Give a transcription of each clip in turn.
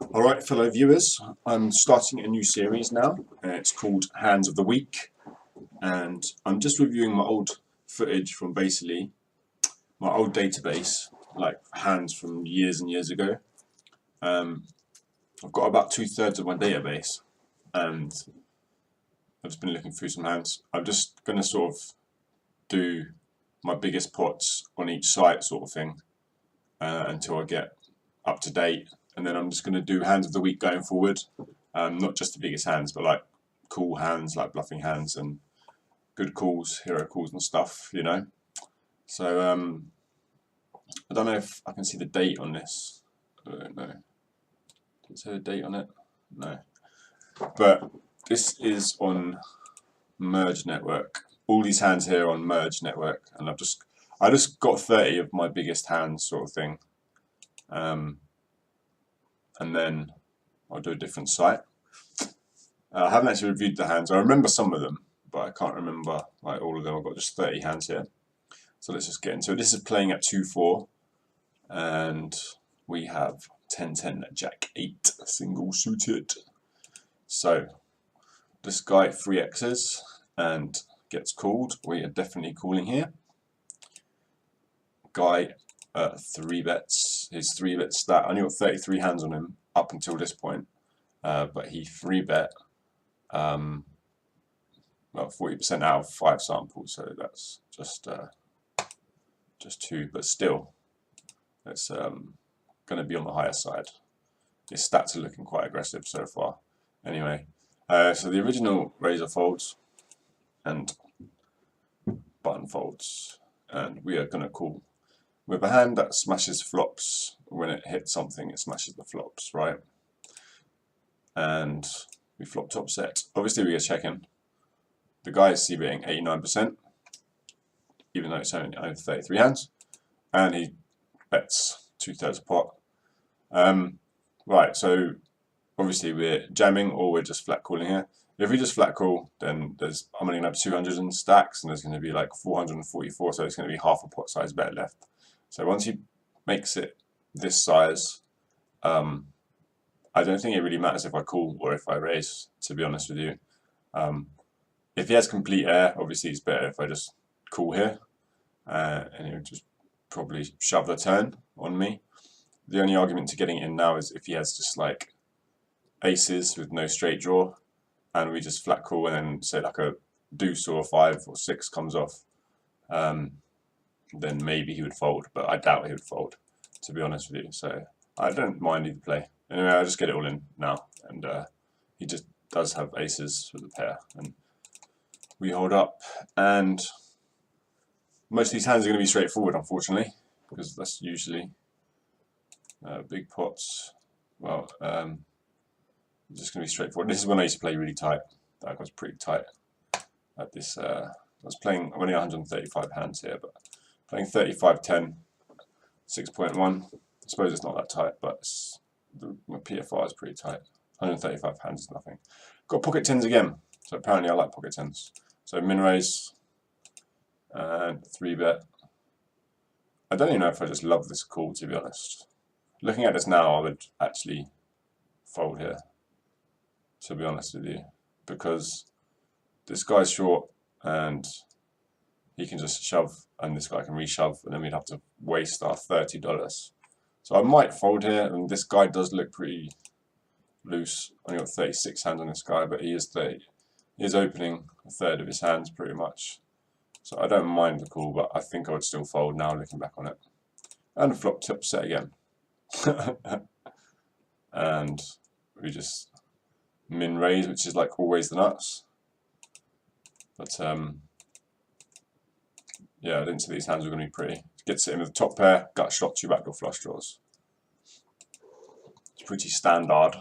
Alright, fellow viewers, I'm starting a new series now. It's called Hands of the Week, and I'm just reviewing my old footage from basically my old database, like hands from years and years ago. I've got about 2/3 of my database, and I've just been looking through some hands. I'm just going to sort of do my biggest pots on each site sort of thing until I get up to date. And then I'm just going to do hands of the week going forward, not just the biggest hands, but like cool hands, like bluffing hands and good calls, hero calls and stuff, you know. So I don't know if I can see the date on this. I don't know. Did it say the date on it? No. But this is on Merge Network. All these hands here on Merge Network, and I just got 30 of my biggest hands sort of thing. And then I'll do a different site. I haven't actually reviewed the hands. I remember some of them, but I can't remember like all of them. I've got just 30 hands here. So let's just get into it. This is playing at 2-4, and we have 10-10 Jack 8 single suited. So this guy 3x's and gets called. We are definitely calling here. Guy 3 bets. His 3 bet stat. I only got 33 hands on him up until this point, but he 3 bet well 40% out of 5 samples, so that's just 2, but still it's going to be on the higher side. His stats are looking quite aggressive so far. Anyway, so the original razor folds and button folds, and we are going to call with a hand that smashes flops. When it hits something, it smashes the flops, right? And we flop top set. Obviously we are checking. The guy is c-betting 89%, even though it's only over 33 hands, and he bets 2/3 a pot. Right, so obviously we're jamming or we're just flat calling here. If we just flat call, then I'm only going to have 200 in stacks, and there's going to be like 444, so it's going to be half a pot size bet left. So once he makes it this size, I don't think it really matters if I call or if I raise, to be honest with you. If he has complete air, obviously it's better if I just call here, and he would just probably shove the turn on me. The only argument to getting in now is if he has just like aces with no straight draw, and we just flat call, and then say like a deuce or a 5 or 6 comes off, then maybe he would fold, but I doubt he would fold, to be honest with you. So I don't mind either play. Anyway, I'll just get it all in now, and he just does have aces with a pair, and we hold up, and most of these hands are going to be straightforward, unfortunately, because that's usually big pots. Well, just going to be straightforward. This is when I used to play really tight. That was pretty tight at this. I was playing, I'm only 135 hands here, but playing 35-10, 6.1. I suppose it's not that tight, but my PFR is pretty tight. 135 hands is nothing. Got pocket tens again, so apparently I like pocket tens. So min raise and 3 bet. I don't even know if I just love this call, to be honest. Looking at this now, I would actually fold here, to be honest with you, because this guy's short and he can just shove, and this guy can reshove, and then we'd have to waste our $30. So I might fold here, and this guy does look pretty loose. I only got 36 hands on this guy, but he is opening a third of his hands pretty much. So I don't mind the call, but I think I would still fold now looking back on it. And flop tip set again. And we just min raise, which is like always the nuts. But yeah, I didn't see these hands were going to be pretty. Gets it in with the top pair, gut shot, 2 backdoor flush draws. It's pretty standard.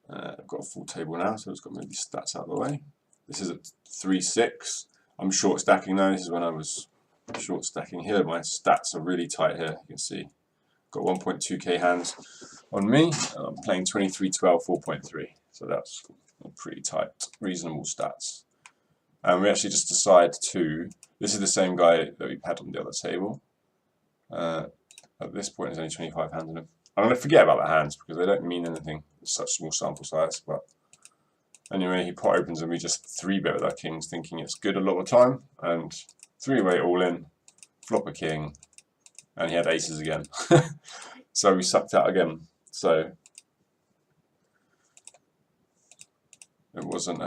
I've got a full table now, so I've just got to move these stats out of the way. This is at 3-6. I'm short stacking now. This is when I was short stacking here. My stats are really tight here. You can see got 1.2k hands on me. I'm playing 23-12, 4.3. So that's pretty tight, reasonable stats. And we actually just decide to. This is the same guy that we had on the other table. At this point, there's only 25 hands on him. I'm going to forget about the hands because they don't mean anything. It's such small sample size. But anyway, he pot opens and we just 3-bet with our kings, thinking it's good a lot of the time. And 3-way all in, flop a king, and he had aces again. So we sucked out again. So it wasn't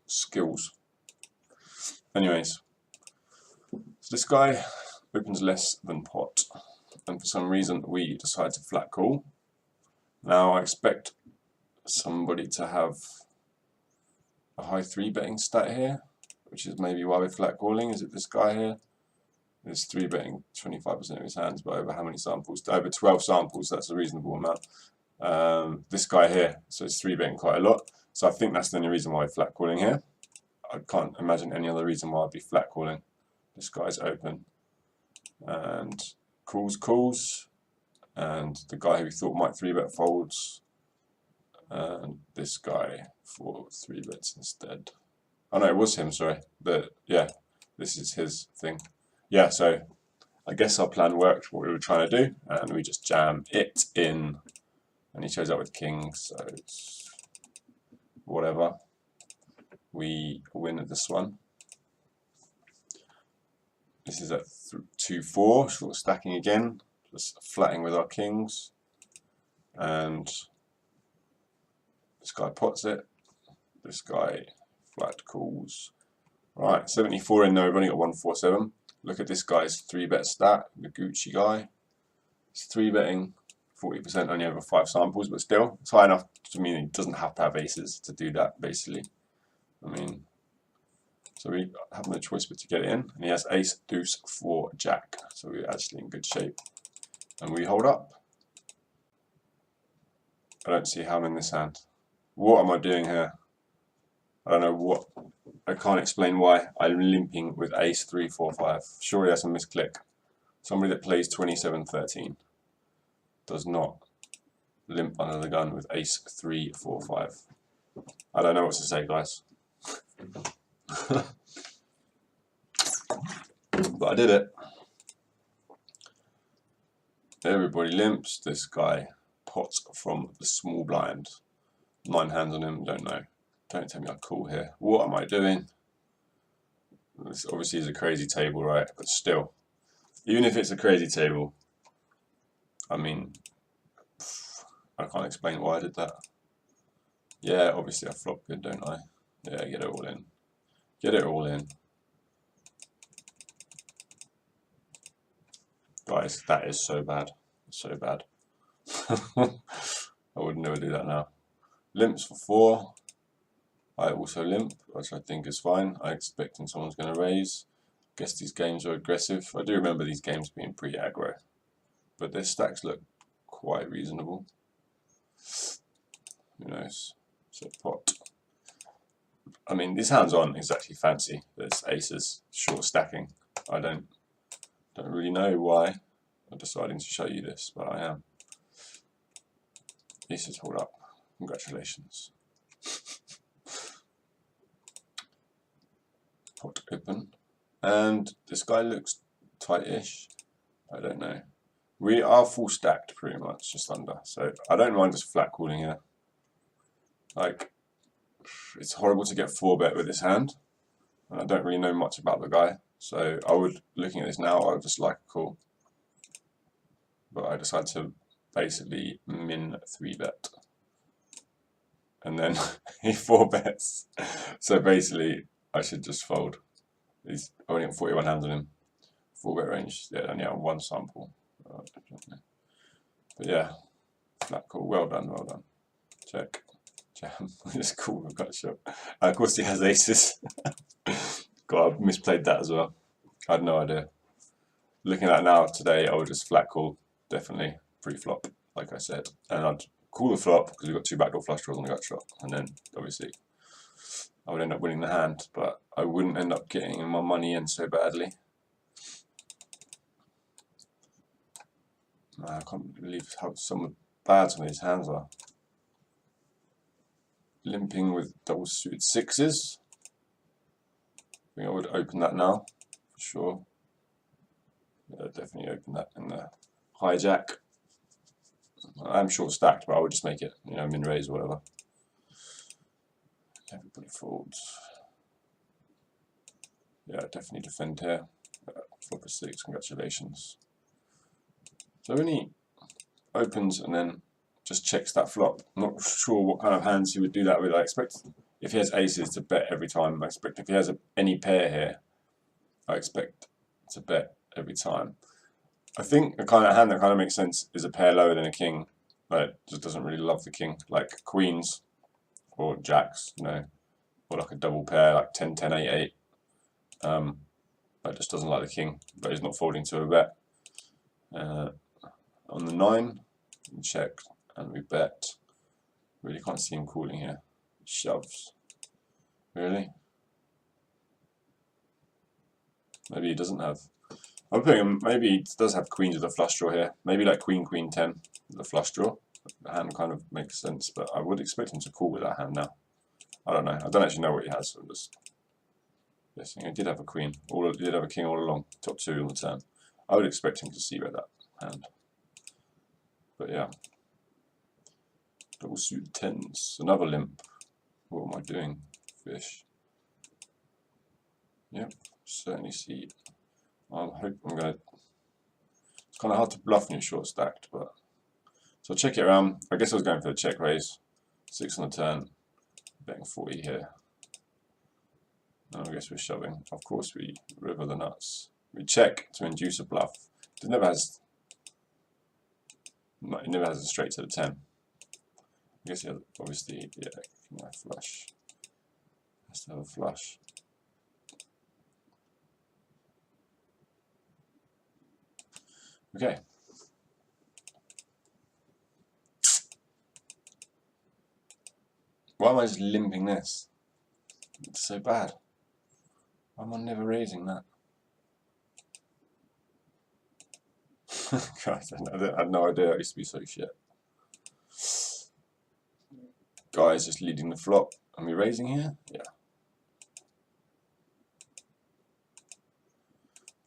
skills. Anyways, so this guy opens less than pot, and for some reason we decide to flat call. Now I expect somebody to have a high 3-betting stat here, which is maybe why we're flat calling. Is it this guy here? It's 3-betting 25% of his hands, but over how many samples? Over 12 samples, that's a reasonable amount. This guy here, so it's 3-betting quite a lot. So I think that's the only reason why we're flat calling here. I can't imagine any other reason why I'd be flat calling. This guy's open and calls, and the guy who we thought might 3-bet folds, and this guy for 3-bets instead. Oh no, it was him, sorry. But yeah, this is his thing. Yeah, so I guess our plan worked, what we were trying to do, and we just jam it in, and he shows up with kings, so it's whatever. We win at this one. This is at 2-4, sort of stacking again, just flatting with our kings, and this guy pots it, this guy flat calls. Right, 74 in there, we've only got 147. Look at this guy's 3-bet stat, the Gucci guy. He's 3-betting 40%, only over 5 samples, but still, it's high enough to mean he doesn't have to have aces to do that, basically. I mean, so we have no choice but to get it in, and he has ace, deuce, 4, jack, so we're actually in good shape. And we hold up. I don't see how I'm in this hand. What am I doing here? I don't know what. I can't explain why I'm limping with ace 3, 4, 5. Surely that's a misclick. Somebody that plays 27-13 does not limp under the gun with ace 3, 4, 5. I don't know what to say, guys. But I did it. Everybody limps. This guy pots from the small blind. 9 hands on him, don't know. Don't tell me I'm cool here. What am I doing? This obviously is a crazy table, right? But still, even if it's a crazy table, I mean, I can't explain why I did that. Yeah, obviously I flop good, don't I? Yeah, get it all in. Get it all in. Guys, that is so bad. So bad. I would never do that now. Limps for 4. I also limp, which I think is fine. I expecting someone's going to raise. Guess these games are aggressive. I do remember these games being pretty aggro, but their stacks look quite reasonable. Who knows? So pot. I mean, these hands aren't exactly fancy. There's aces, short stacking. I don't really know why I'm deciding to show you this, but I am. Aces hold up. Congratulations. Pot open, and this guy looks tight-ish. I don't know. We are full stacked pretty much, just under. So I don't mind just flat calling here. Like, it's horrible to get 4-bet with this hand, and I don't really know much about the guy. So I would, looking at this now, I would just like a call. But I decided to basically min 3-bet. And then he 4-bets. So basically, I should just fold. He's only got 41 hands on him. 4-bet range, yeah, only on 1 sample. But yeah, flat call. Well done, well done. Check. Jam. It's cool, we've got a shot. And of course, he has aces. God, I misplayed that as well. I had no idea. Looking at it now today, I would just flat call, definitely pre-flop, like I said. And I'd call the flop because we've got 2 backdoor flush draws on the gut shot. And then, obviously, I would end up winning the hand, but I wouldn't end up getting my money in so badly. I can't believe how bad some of these hands are. Limping with double suited 6s. I think I would open that now, for sure. definitely open that in the hijack. I'm short stacked, but I would just make it, you know, min raise or whatever. Everybody folds. Yeah, definitely defend here. Flop a 6, congratulations. So when he opens and then just checks that flop, I'm not sure what kind of hands he would do that with. I expect if he has aces to bet every time. I expect if he has any pair here, I expect to bet every time. I think the kind of hand that kind of makes sense is a pair lower than a king, but just doesn't really love the king, like queens or jacks, you know, or like a double pair like 10, 10, 8, 8. That just doesn't like the king, but he's not folding to a bet. On the 9, we check and we bet. Really can't see him calling here. He shoves. Really? Maybe he doesn't have. I'm putting him. Maybe he does have queens with a flush draw here. Maybe like queen, queen 10 with a flush draw. The hand kind of makes sense, but I would expect him to call with that hand now. I don't know. I don't actually know what he has. So I'm just guessing. He did have a queen. He did have a king all along. Top 2 on the turn. I would expect him to see bet that hand. But yeah. Double suited 10s. Another limp. What am I doing? Fish. Yep. Certainly see. I hope I'm gonna. It's kind of hard to bluff when you're short stacked, but so I'll check it around. I guess I was going for the check raise. 6 on the turn. Betting 40 here. I guess we're shoving. Of course we river the nuts. We check to induce a bluff. It never has a straight to the 10. I guess yeah, obviously yeah, king flush. Has to have a flush. Okay. Why am I just limping this? It's so bad. Why am I never raising that? Guys, I had no idea I used to be so shit. Guy's just leading the flop. Are we raising here? Yeah.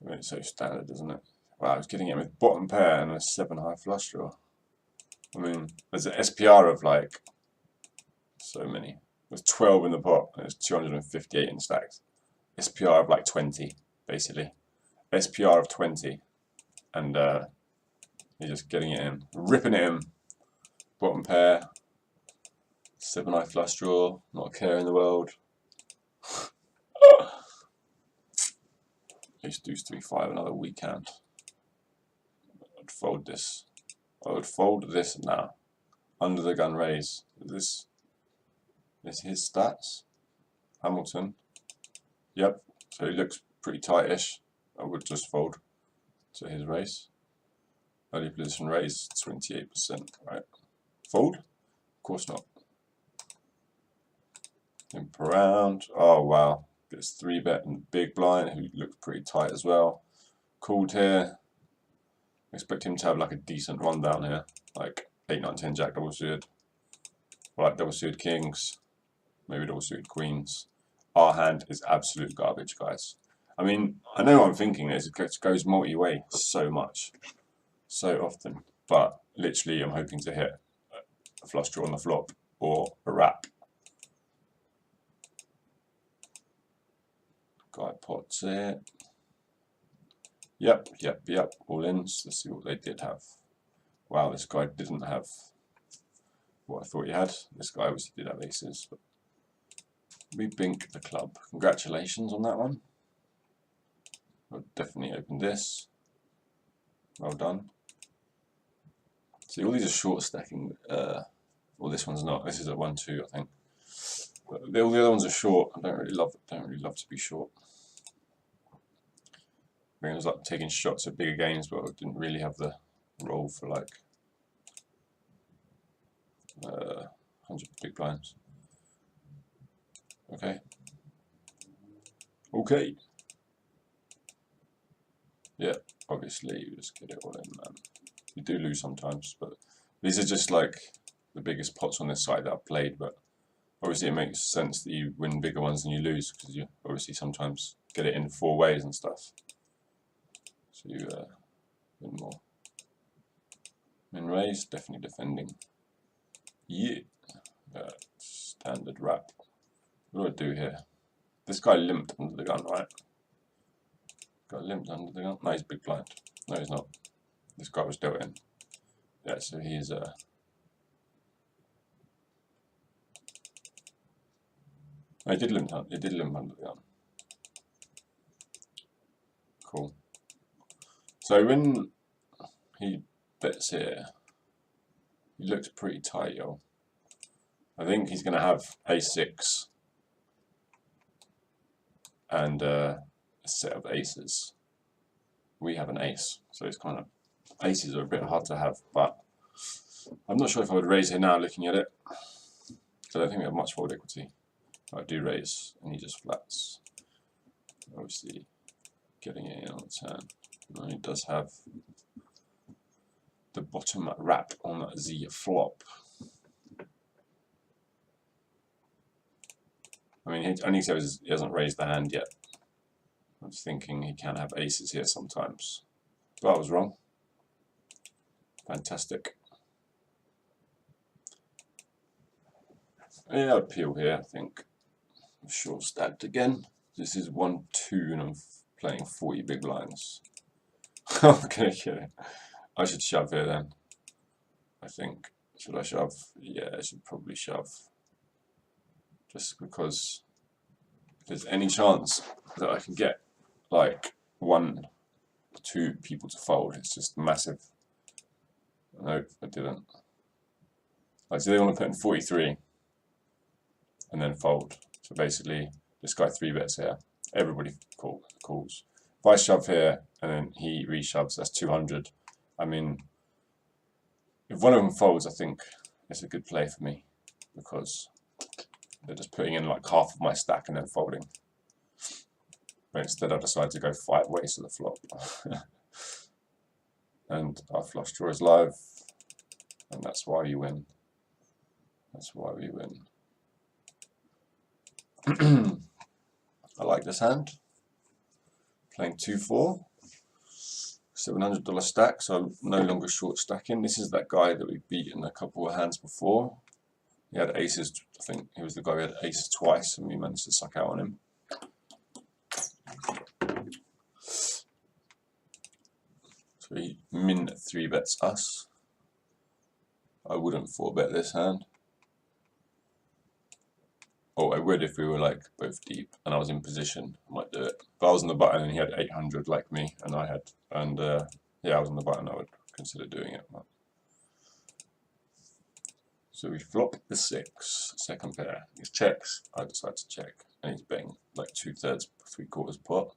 I mean, it's so standard, isn't it? Wow, I was getting it with bottom pair and a 7 high flush draw. I mean, there's an SPR of like so many. There's 12 in the pot and there's 258 in stacks. SPR of like 20, basically. SPR of 20. And you're just getting it in. Ripping it in. Bottom pair. 7 high flush draw. Not a care in the world. Ace deuce 3-5, another weak hand. I'd fold this. I would fold this now. Under the gun raise. Is his stats? Hamilton. Yep. So he looks pretty tightish. I would just fold to his raise. Early position raise 28%. Right. Fold? Of course not. Imp around. Oh wow. Gets 3-bet and big blind, who looks pretty tight as well. Called here. Expect him to have like a decent rundown here, like 8, 9, 10 jack double suited, or like double suited kings, maybe double suited queens. Our hand is absolute garbage, guys. I mean, I know what I'm thinking is it goes multi-way so much, so often, but literally I'm hoping to hit a flush draw on the flop or a wrap. Guy pots it. Yep. All ins. Let's see what they did have. Wow, this guy didn't have what I thought he had. This guy obviously did have aces. But we bink the club. Congratulations on that one. I'll definitely open this. Well done. See, all these are short stacking. Well, this one's not. This is a 1-2, I think. But all the other ones are short. I don't really love to be short. I was like taking shots at bigger games, but I didn't really have the roll for like 100 big blinds. Okay. Yeah, obviously you just get it all in, man. You do lose sometimes, but these are just like the biggest pots on this side that I've played, but obviously it makes sense that you win bigger ones than you lose, because you obviously sometimes get it in 4 ways and stuff. So you Win more. Min raise, definitely defending. Yeah. Standard wrap. What do I do here? This guy limped under the gun, right? Got limped under the gun? No, he's big blind. No, he's not. This guy was dealt in. Yeah, so he's he did limp under the gun. Cool. So when he bets here, he looks pretty tight, yo. I think he's gonna have a6 and a set of aces. We have an ace, so it's kind of, aces are a bit hard to have, but I'm not sure if I would raise here now looking at it. So I don't think we have much fold equity. I do raise, and he just flats. Obviously, getting it in on the turn. And he does have the bottom wrap on the flop. I mean, he only says he hasn't raised the hand yet. I was thinking he can have aces here sometimes, but I was wrong. Fantastic. Yeah, I'd peel here, I think. Short stacked again. This is 1-2 and I'm playing 40 big blinds. Okay. I should shove here then. I think. Should I shove? Yeah, I should probably shove. Just because if there's any chance that I can get like 1 or 2 people to fold, it's just massive. Nope, I didn't. Like, so they want to put in 43 and then fold. So basically, this guy 3-bets here. Everybody calls. If I shove here and then he reshoves, that's 200. I mean, if one of them folds, I think it's a good play for me because they're just putting in like half of my stack and then folding. But instead, I decide to go 5 ways to the flop. And our flush draw is live, and that's why you win. That's why we win. I like this hand. Playing 2-4, $700 stack, so I'm no longer short stacking. This is that guy that we beat in a couple of hands before. He had aces, I think he was the guy who had aces twice, and we managed to suck out on him. So he min 3-bets us. I wouldn't 4-bet this hand. Oh, I would if we were like both deep and I was in position. I might do it. But I was on the button and he had 800 like me, and I had, and yeah, I was on the button. I would consider doing it. So we flop the 6, second pair. He checks. I decide to check, and he's betting like 2/3, 3/4 pot.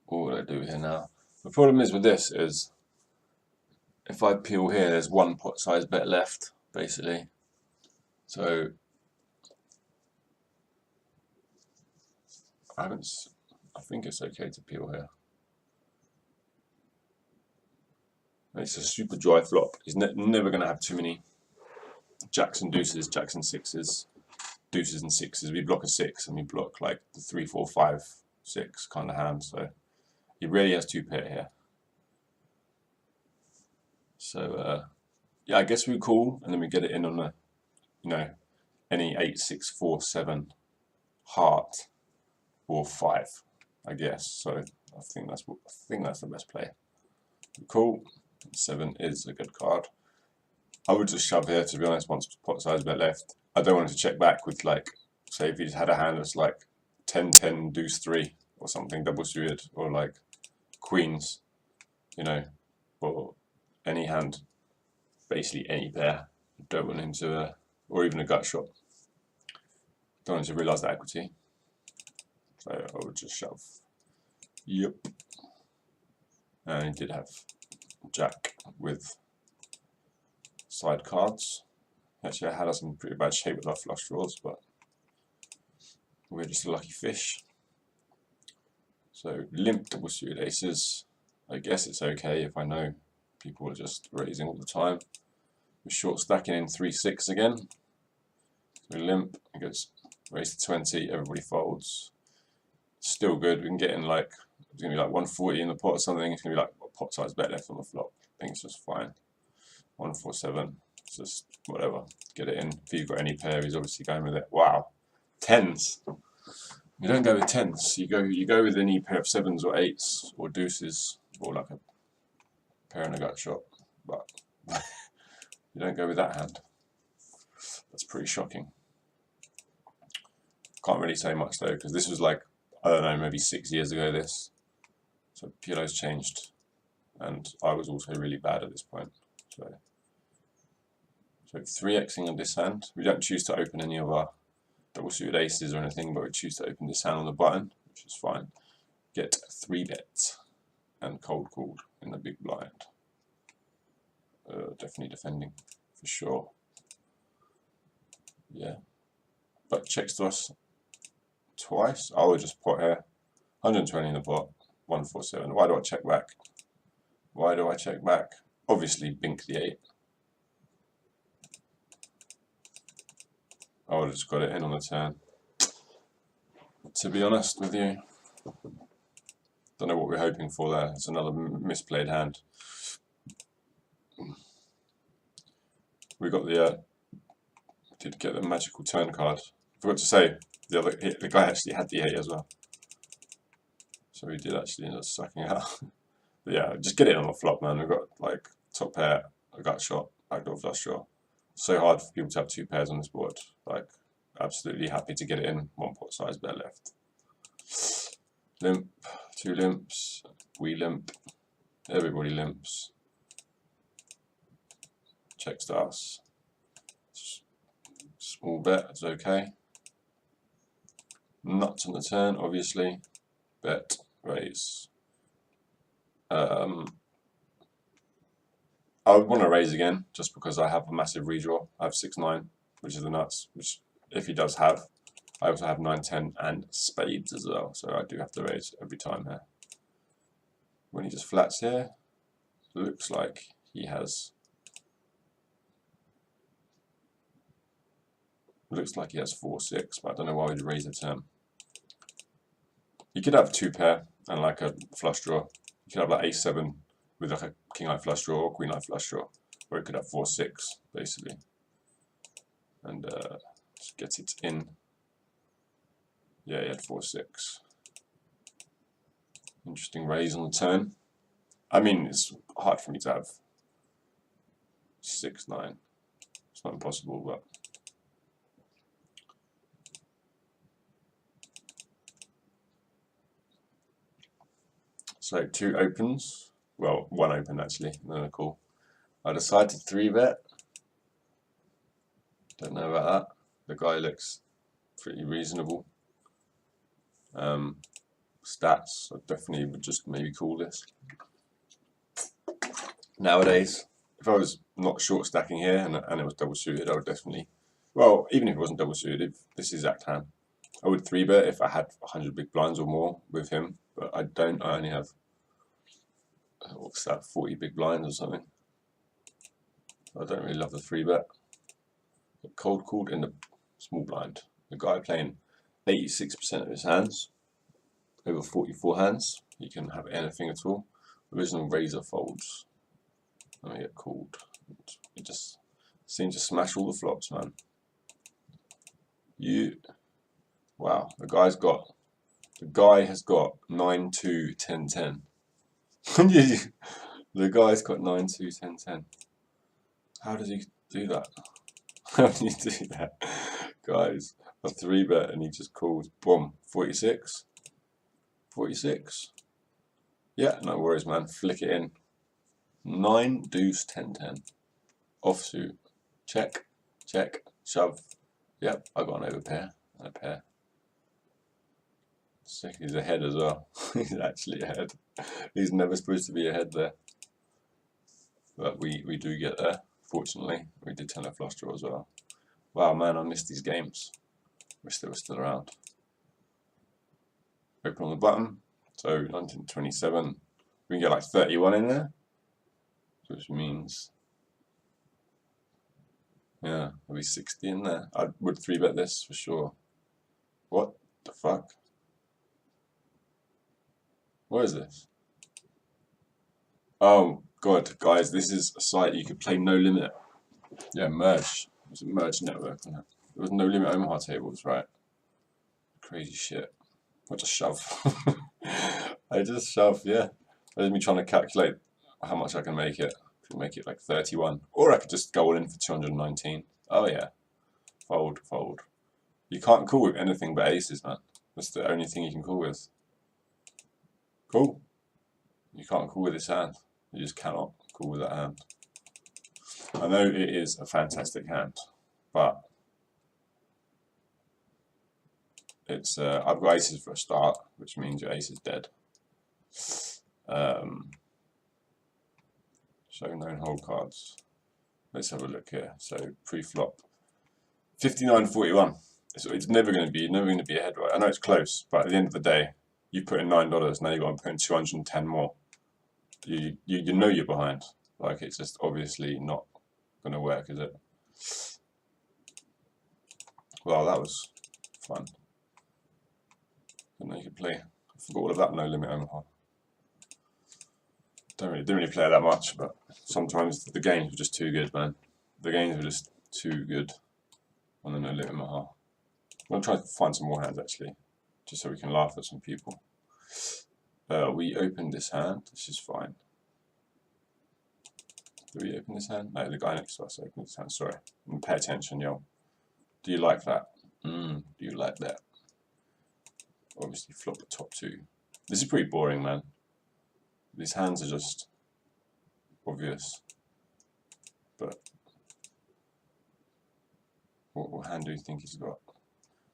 What would I do here now? The problem is with this is if I peel here, there's 1 pot size bet left, basically. So I think it's okay to peel here. It's a super dry flop. He's never going to have too many jacks and deuces, jacks and sixes, deuces and sixes. We block a 6 and we block like the 3, 4, 5, 6 kind of hand. So he really has 2 pair here. So yeah, I guess we call and then we get it in on a, you know, any 8, 6, 4, 7 heart or 5, I guess. So I think that's the best play. Cool. 7 is a good card. I would just shove here, to be honest, once pot size bet left. I don't want him to check back with, like, say if he's had a hand that's like 10, 10, deuce 3 or something double suited, or like queens, you know, or any hand, basically any pair. Don't want him to, or even a gut shot. Don't want him to realise the equity. So I would just shove. Yep. And he did have jack with side cards. Actually, I had us in pretty bad shape with our flush draws, but we're just a lucky fish. So limp double suited aces. I guess it's okay if I know people are just raising all the time. We're short stacking in 3-6 again. So limp, it goes raise to 20, everybody folds. Still good, we can get in like It's going to be like 140 in the pot or something. It's going to be like a pot size bet left on the flop. I think it's just fine. 147. It's just whatever. Get it in. If you've got any pair, he's obviously going with it. Wow. Tens. You don't go with tens. You go with any pair of sevens or eights or deuces or like a pair in a gut shot. But you don't go with that hand. That's pretty shocking. Can't really say much though, because this was like, I don't know, maybe 6 years ago this. So Pilo's changed, and I was also really bad at this point. So 3xing on this hand. We don't choose to open any of our double suited aces or anything, but we choose to open this hand on the button, which is fine. Get 3 bets and cold called in the big blind. Definitely defending for sure. Yeah, but checks to us twice. I would just pot here. 120 in the pot. 147. Why do I check back? Why do I check back? Obviously, bink the 8. I would have just got it in on the turn. To be honest with you, don't know what we're hoping for there. It's another misplayed hand. We got the did get the magical turn card. Forgot to say the guy actually had the 8 as well. So we did actually end up sucking it out. But yeah, just get it on the flop, man. We've got like top pair, a gut shot, backdoor flush draw. So hard for people to have 2 pairs on this board. Like, absolutely happy to get it in. 1 pot size bet left. Limp, 2 limps, we limp, everybody limps. Checks to us. Small bet, it's okay. Nuts on the turn, obviously. Bet, raise. I would want to raise again, just because I have a massive redraw. I have 6-9, which is the nuts, which if he does have, I also have 9-10 and spades as well, so I do have to raise every time here. When he just flats here, looks like he has. Looks like he has 4-6, but I don't know why we'd raise the turn. He could have 2 pair and like a flush draw. He could have like ace-7 with like a king-eye flush draw or queen-eye flush draw, or it could have 4-6 basically, and just gets it in. Yeah, he had 4-6. Interesting raise on the turn. I mean, it's hard for me to have 6-9. It's not impossible, but so 2 opens. Well, 1 open actually, and then a call. I decided to 3-bet. Don't know about that. The guy looks pretty reasonable. Stats, I definitely would just maybe call this. Nowadays, if I was not short stacking here and it was double suited, I would definitely, well, even if it wasn't double suited, if this exact hand, I would 3-bet if I had 100 big blinds or more with him, but I don't. I only have, what's that, 40 big blinds or something. I don't really love the 3-bet. Cold called in the small blind. The guy playing 86% of his hands, over 44 hands. He can have anything at all. Original razor folds. Let me get called. It just seems to smash all the flops, man. Wow, the guy has got 9-2, 10-10. The guy's got 9-2, 10-10. How does he do that? How do you do that? Guys, a 3-bet and he just calls, boom, 46. 46. Yeah, no worries, man. Flick it in. 9 deuce 10-10. Offsuit. Check. Check. Shove. Yep, I got an overpair and a pair. Sick, he's ahead as well. He's actually ahead. He's never supposed to be ahead there. But we do get there, fortunately. We did 10 flush draw as well. Wow, man, I missed these games. Wish they were still around. Open on the button. So 1927. We can get like 31 in there. Which means, yeah, there'll be 60 in there. I would 3-bet this for sure. What the fuck? What is this? Oh god, guys, this is a site you could play No Limit. Yeah, Merge. It was a Merge network. There was No Limit Omaha tables, right? Crazy shit. I just shove. I just shove, yeah. There's me trying to calculate how much I can make it. I can make it like 31. Or I could just go all in for 219. Oh yeah. Fold, fold. You can't call with anything but aces, man. That's the only thing you can call with. Cool. You can't call with this hand. You just cannot call with that hand. I know it is a fantastic hand, but it's I've got aces for a start, which means your ace is dead. Show known hold cards. Let's have a look here. So pre-flop, 59.41. It's never going to be ahead, right? I know it's close, but at the end of the day, you put in $9. Now you've got to put in 210 more. You know you're behind. Like, it's just obviously not going to work, is it? Well, that was fun. Didn't know you could play. I forgot all about No Limit Omaha. Didn't really play that much, but sometimes the games were just too good, man. The games were just too good on the No Limit Omaha. I'm going to try to find some more hands, actually, just so we can laugh at some people. We opened this hand. This is fine. Did we open this hand? No, the guy next to us opened this hand. Sorry. Pay attention, yo. Do you like that? Do you like that? Obviously, flop the top two. This is pretty boring, man. These hands are just obvious. But what hand do you think he's got?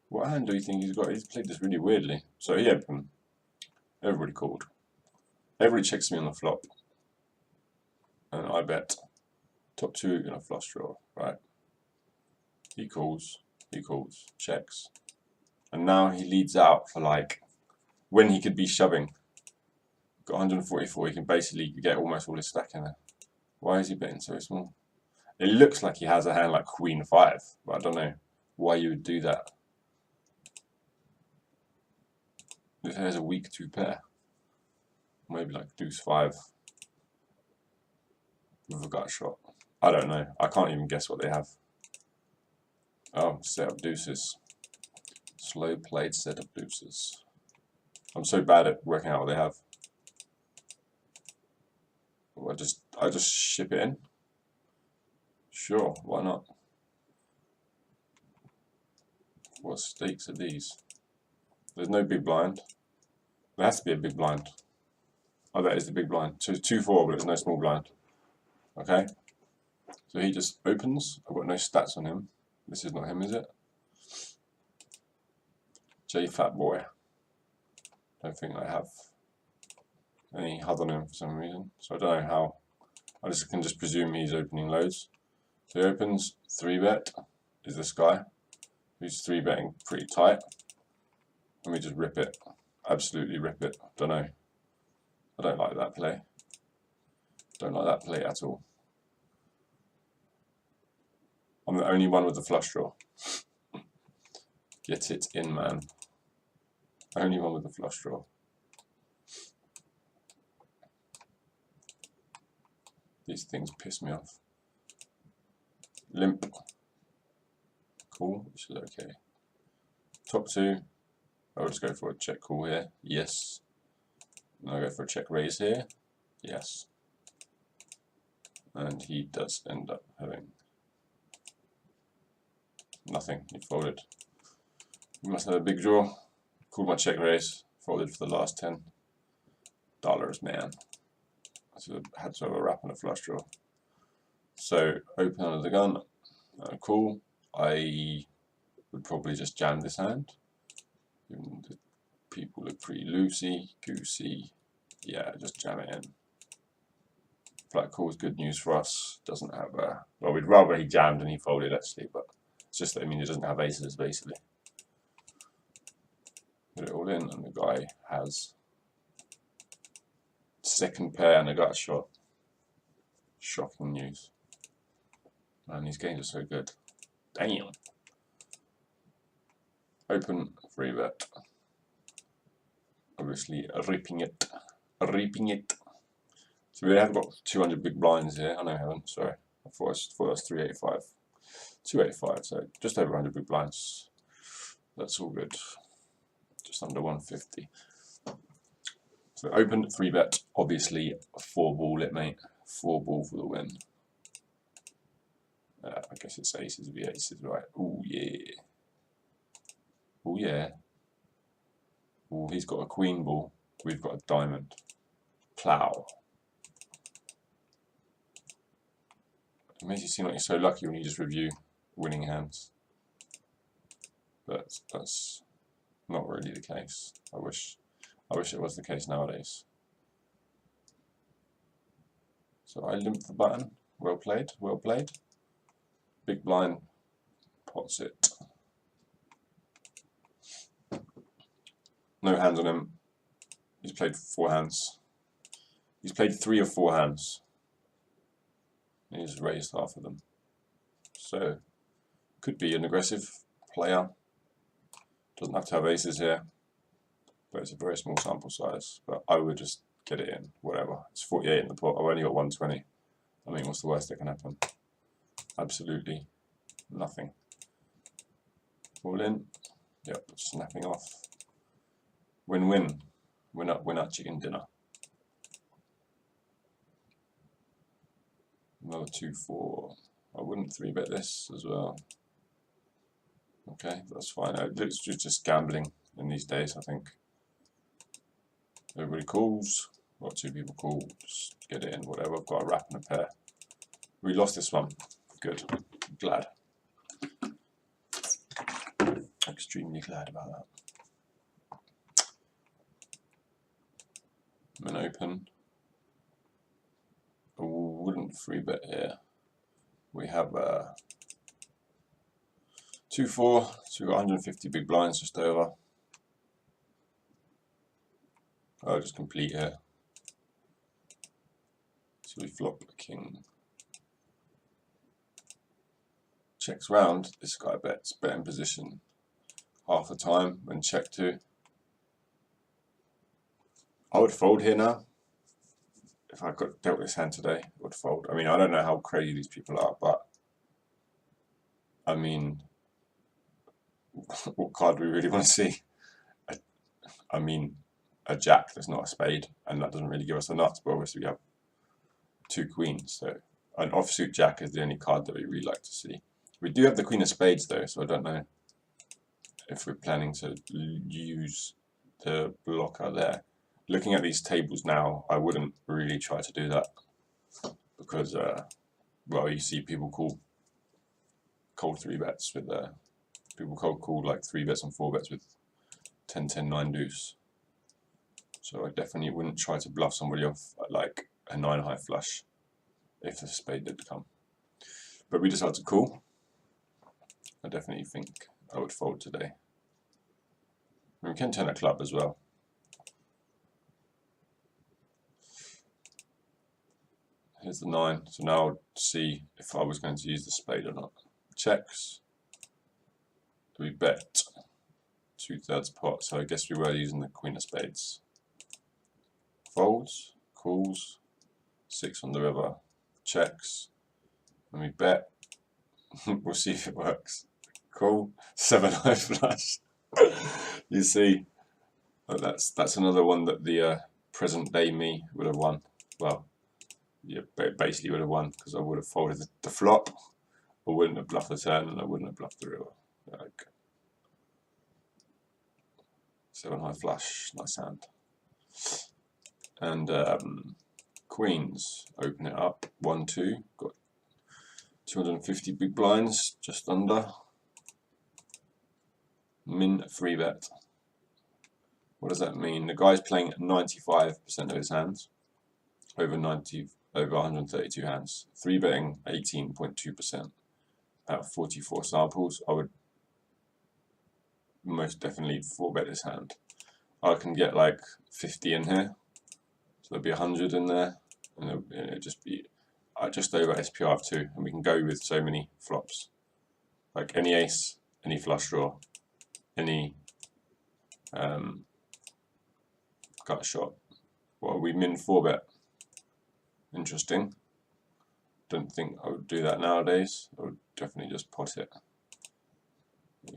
What hand do you think he's got? He's played this really weirdly. So he opened. Everybody called. Everybody checks me on the flop. And I bet top two in a flush draw, right? He calls, checks. And now he leads out for like, when he could be shoving. Got 144, he can basically get almost all his stack in there. Why is he betting so small? It looks like he has a hand like Queen 5, but I don't know why you would do that. This has a weak 2 pair. Maybe like Deuce 5 with a gut shot. I don't know. I can't even guess what they have. Oh, set up deuces. Slow played set up deuces. I'm so bad at working out what they have. I just ship it in. Sure, why not? What stakes are these? There's no big blind. There has to be a big blind. Oh, that is the big blind. So it's 2-4, but there's no small blind. Okay. So he just opens. I've got no stats on him. This is not him, is it? J Fat Boy. Don't think I have any HUD on him for some reason. So I don't know how. I can just presume he's opening loads. So he opens 3-bet. Is this guy who's 3-betting pretty tight? Let me just rip it. Absolutely rip it. Don't know. I don't like that play. Don't like that play at all. I'm the only one with the flush draw. Get it in, man. Only one with the flush draw. These things piss me off. Limp. Cool, which is okay. Top two. I'll just go for a check call here. Yes. And I'll go for a check raise here. Yes. And he does end up having nothing. He folded. He must have a big draw. Called my check raise. Folded for the last $10, man. So I had to have a wrap and a flush draw. So open under the gun. Cool. I would probably just jam this hand. The people look pretty loosey, goosey. Yeah, just jam it in. Black call is good news for us. Doesn't have a, well, we'd rather he jammed and he folded actually, but it's just that, I mean, he doesn't have aces basically. Put it all in, and the guy has second pair and a gut shot. Shocking news. Man, these games are so good. Damn. Open 3-bet. obviously reaping it. So we have got 200 big blinds here. I know I haven't, sorry. I thought it was 385. 285, so just over 100 big blinds. That's all good. Just under 150. So open 3-bet, obviously 4-ball it, mate. 4-ball for the win. I guess it's aces v aces, right? Oh yeah. Oh yeah. Oh, he's got a queen ball. We've got a diamond. Plow. It makes you seem like you're so lucky when you just review winning hands. But that's not really the case. I wish it was the case nowadays. So I limp the button. Well played, well played. Big blind pots it. No hands on him. He's played 4 hands. He's played 3 of 4 hands. And he's raised half of them. So could be an aggressive player. Doesn't have to have aces here. But it's a very small sample size. But I would just get it in, whatever. It's 48 in the pot. I've only got 120. I mean, what's the worst that can happen? Absolutely nothing. All in. Yep, snapping off. Win-win. Winner chicken dinner. Another 2-4. I wouldn't 3-bet this as well. Okay, that's fine. It's just gambling in these days, I think. Everybody calls. Well, 2 people call. Just get it in, whatever. I've got a wrap and a pair. We lost this one. Good. Glad. Extremely glad about that. And open. I wouldn't 3-bet here. We have 2-4, so we've got 150 big blinds just over. I'll just complete here. So we flop the king. Checks round, this guy bets, bet in position half the time when check 2. I would fold here now. If I got dealt this hand today, I would fold. I mean, I don't know how crazy these people are, but I mean, what card do we really want to see? I mean, a jack that's not a spade, and that doesn't really give us a nut, but obviously we have 2 queens, so an offsuit jack is the only card that we really like to see. We do have the queen of spades though, so I don't know if we're planning to use the blocker there. Looking at these tables now, I wouldn't really try to do that because, well, you see people call cold 3-bets with people call like 3-bets and 4-bets with 10-10 9 deuce. So I definitely wouldn't try to bluff somebody off at like a 9 high flush if the spade did come. But we decided to call. I definitely think I would fold today. And we can turn a club as well. Here's the 9, so now I'll see if I was going to use the spade or not. Checks. We bet 2/3 pot, so I guess we were using the queen of spades. Folds, calls, 6 on the river, checks, and we bet. We'll see if it works. Call, 7 high flush. You see, that's another one that the present day me would have won. Well, yeah, basically would have won because I would have folded the flop, I wouldn't have bluffed the turn, and I wouldn't have bluffed the river. Like 7 high flush, nice hand. And queens, open it up, 1-2, got 250 big blinds, just under. Min 3-bet. What does that mean? The guy's playing 95% of his hands, over 132 hands. 3-betting 18.2%, about 44 samples. I would most definitely 4-bet this hand. I can get like 50 in here, so there'll be 100 in there, and it'll just be just over SPR2, and we can go with so many flops, like any ace, any flush draw, any Gut shot. Well, we min 4-bet. Interesting. Don't think I would do that nowadays. I would definitely just pot it.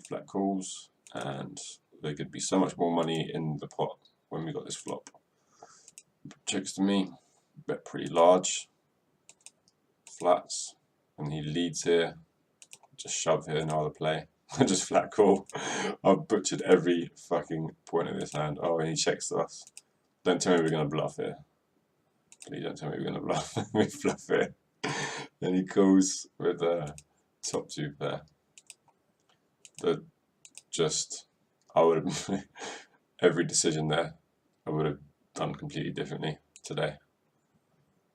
Flat calls, and there could be so much more money in the pot when we got this flop. Checks to me, bet pretty large. Flats, and he leads here. Just shove here, no other play. Just flat call. I've butchered every fucking point of this hand. Oh, and he checks to us. Don't tell me we're going to bluff here. Please don't tell me we're going to bluff. We bluff here. Then he calls with top 2 pair. I would have, every decision there, I would have done completely differently today.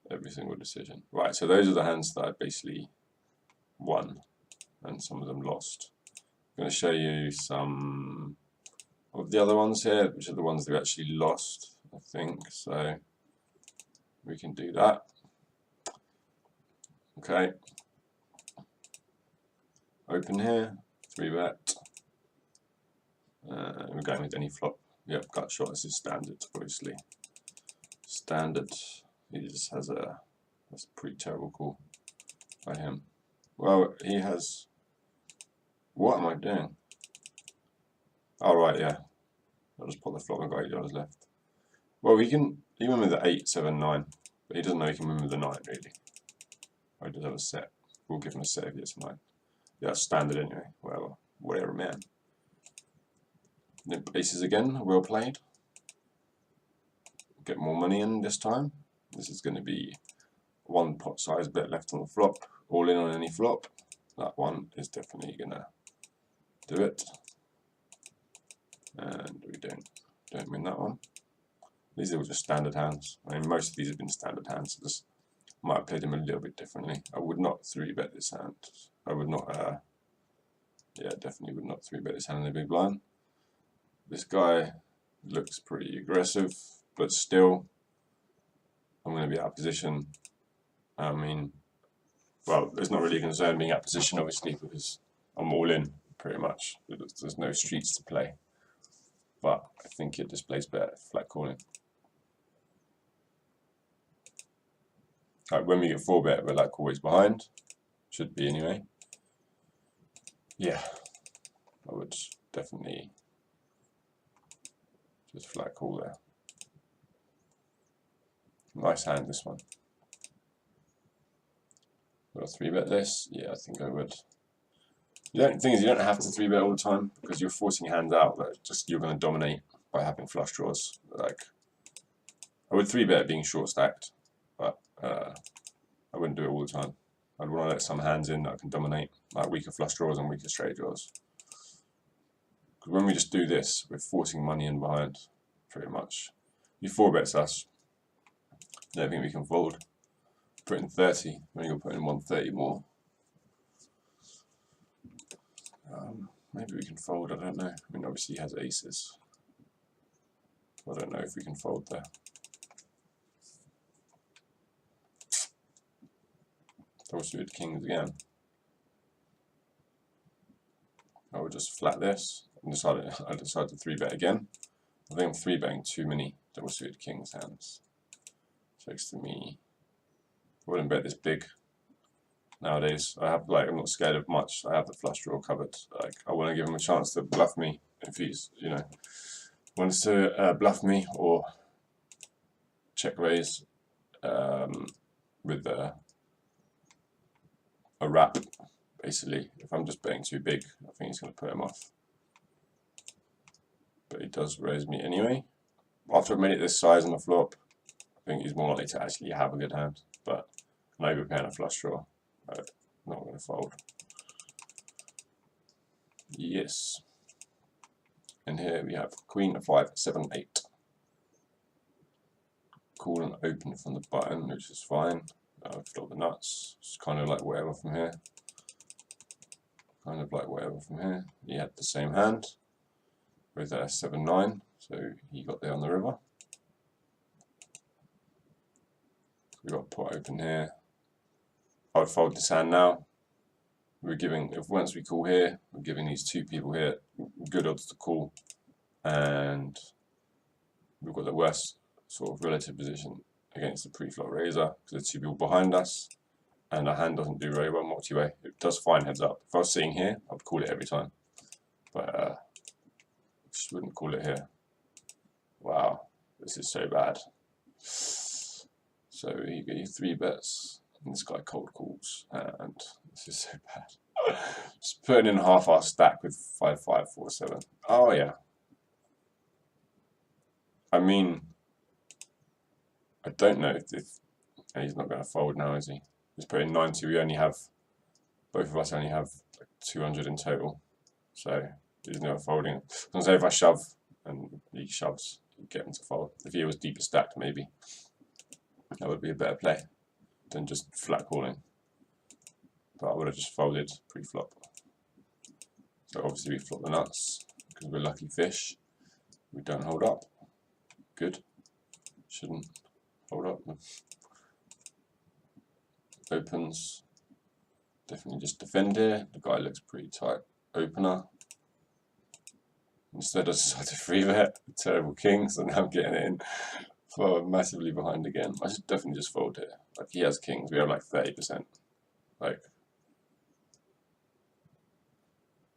Every single decision. Right, so those are the hands that I basically won, and some of them lost. I'm going to show you some of the other ones here, which are the ones that we actually lost, I think. So we can do that. Okay. Open here, 3-bet. We're going with any flop. Yep, gut shot. This is standard, obviously. Standard. He just has that's a pretty terrible call by him. Well, he has. What am I doing? Oh, right, yeah. I'll just put the flop and got $8 left. Well, he can win with the 8, 7, 9, but he doesn't know he can win with the 9, really. Or he does have a set. We'll give him a set if he has 9. Yeah, that's standard anyway. Well, whatever, man. Limp aces again, well played. Get more money in this time. This is going to be 1 pot size bet left on the flop. All in on any flop. That one is definitely going to do it. And we don't win that one. These are all just standard hands. I mean, most of these have been standard hands. So just might have played them a little bit differently. I would not 3-bet this hand. I would not, yeah, definitely would not 3-bet this hand in the big blind. This guy looks pretty aggressive, but still, I'm going to be out of position. I mean, well, there's not really a concern being out of position, obviously, because I'm all in, pretty much. There's no streets to play. But I think it displays better flat calling. Like when we get 4-bet, we're like always behind. Should be anyway. Yeah, I would definitely just flat call there. Nice hand, this one. Would I 3-bet this? Yeah, I think I would. The thing is, you don't have to 3-bet all the time because you're forcing hands out that just you're going to dominate by having flush draws. Like, I would 3-bet being short stacked, but I wouldn't do it all the time. I'd want to let some hands in that I can dominate, like weaker flush draws and weaker straight draws. Because when we just do this, we're forcing money in behind, pretty much. He 4-bets us. I don't think we can fold. Put in 30, when you're putting in 130 more. Maybe we can fold, I don't know. I mean, obviously he has aces. I don't know if we can fold there. Double suited kings again. I will just flat this. I decided to 3-bet again. I think I'm 3-betting too many double suited kings hands. Checks to me. I wouldn't bet this big nowadays. I'm not scared of much. I have the flush draw covered. Like, I want to give him a chance to bluff me if he's, wants to bluff me or check raise with a wrap. Basically, if I'm just betting too big, I think he's going to put him off. But he does raise me anyway. After I've made it this size on the flop, I think he's more likely to actually have a good hand. But I'm overpaying a flush draw. I'm not going to fold. Yes. And here we have Queen of 5, 7, 8. Call and open from the button, which is fine. I've got the nuts. It's kind of like whatever from here. He had the same hand with 7, 9, so he got there on the river. We got pot open here. I would fold this hand now. We're giving, once we call here, we're giving these 2 people here good odds to call, and we've got the worst sort of relative position against the pre-flop raiser because there's two people behind us, and our hand doesn't do very well multi-way. It does fine heads up. If I was sitting here, I'd call it every time, but just wouldn't call it here. Wow, this is so bad. So you get your 3 bets, and this guy cold calls, and this is so bad. Just putting in half our stack with 5, 5, 4, 7. Oh yeah. I mean, I don't know if he's not going to fold now, is he? He's putting 90. We only have, both of us only have like 200 in total, so he's never folding. So if I shove and he shoves, you get him to fold. If he was deeper stacked, maybe that would be a better play than just flat calling. But I would have just folded pre-flop. So obviously we flop the nuts because we're lucky fish. We don't hold up. Good. Shouldn't hold up. Opens. Definitely just defend here. The guy looks pretty tight. Opener. Instead I decided to free bet. Terrible king, so now I'm getting it in for massively behind again. I should definitely just fold here. Like he has kings. We have like 30%. Like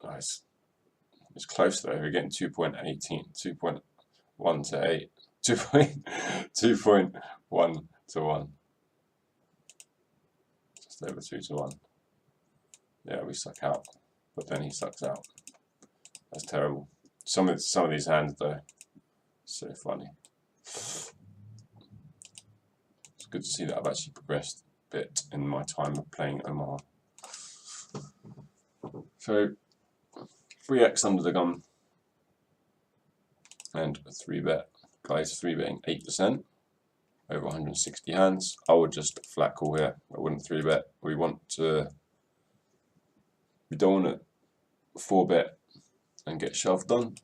nice. It's close though. We're getting 2.18, 2.1 to 8, 2.1 to 1. Just over 2 to 1. Yeah, we suck out, but then he sucks out. That's terrible. Some of these hands though, so funny. It's good to see that I've actually progressed a bit in my time of playing Omaha. So 3x under the gun and a 3-bet. Guys, 3-betting 8%, over 160 hands. I would just flat call here. I wouldn't 3-bet. We don't want to 4-bet and get shoved on.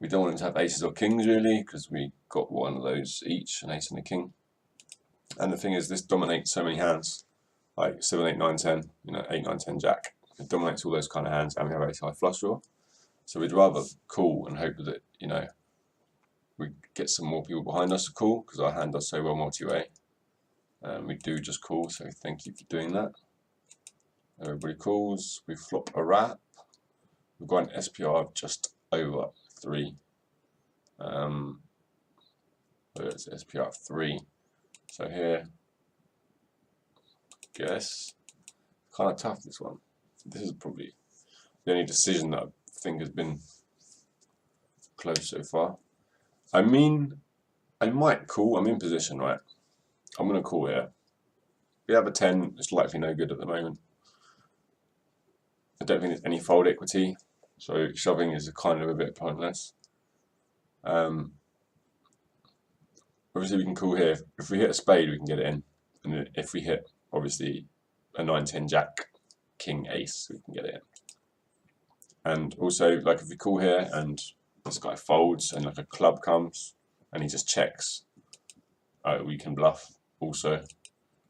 We don't want him to have aces or kings really, because we got one of those each, an ace and a king. And the thing is, this dominates so many hands, like 7, 8, 9, 10, 8, 9, 10, jack. It dominates all those kind of hands, and we have ace high flush draw. So we'd rather call and hope that, we get some more people behind us to call, because our hand does so well multi-way. We do just call, so thank you for doing that. Everybody calls, we flop a wrap. We've got an SPR of just over 3. It's SPR of 3. So here, guess, kind of tough this one. This is probably the only decision that I think has been close so far. I mean, I might call. I'm in position, right? I'm going to call here. We have a 10. It's likely no good at the moment. I don't think there's any fold equity, so shoving is kind of a bit pointless. Obviously we can call here. If we hit a spade, we can get it in. And if we hit, obviously, a 9, 10, jack, king, ace, we can get it in. And also, like if we call here and this guy folds and like a club comes and he just checks, we can bluff also.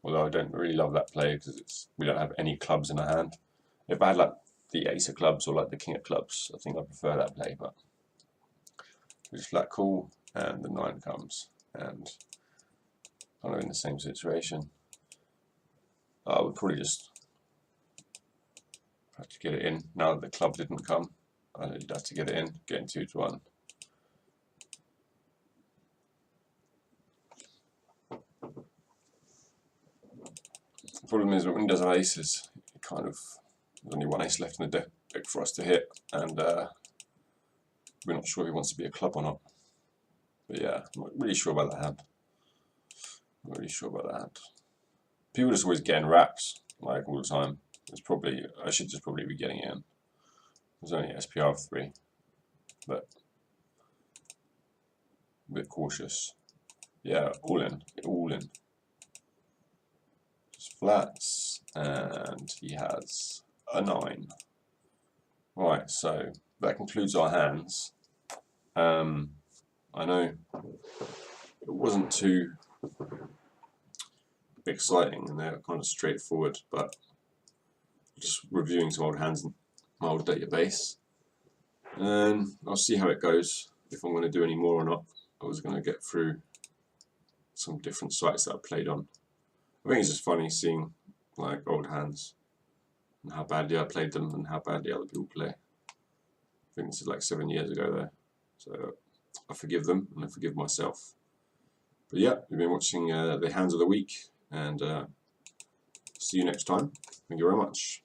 Although I don't really love that play because we don't have any clubs in our hand. If I had like the ace of clubs or like the king of clubs, I think I prefer that play. But we just flat call and the 9 comes, and kind of in the same situation. I would probably just have to get it in. Now that the club didn't come, you'd have to get it in, getting 2 to 1. The problem is when he does have aces, it kind of, there's only one ace left in the deck for us to hit, and we're not sure if he wants to be a club or not. But yeah, I'm not really sure about that hand. I'm not really sure about that hand. People just always getting wraps, like all the time. It's probably, I should just probably be getting it in. There's only SPR of 3, but a bit cautious. Yeah, all in, all in. Just flats, and he has a 9. Right, so that concludes our hands. I know it wasn't too exciting and they're kind of straightforward, but just reviewing some old hands in my old database, and I'll see how it goes, if I'm going to do any more or not. I was going to get through some different sites that I played on. I think it's just funny seeing like old hands and how badly I played them and how badly other people play. I think this is like 7 years ago though, so I forgive them and I forgive myself. But yeah, we've been watching the Hands of the Week, and see you next time. Thank you very much.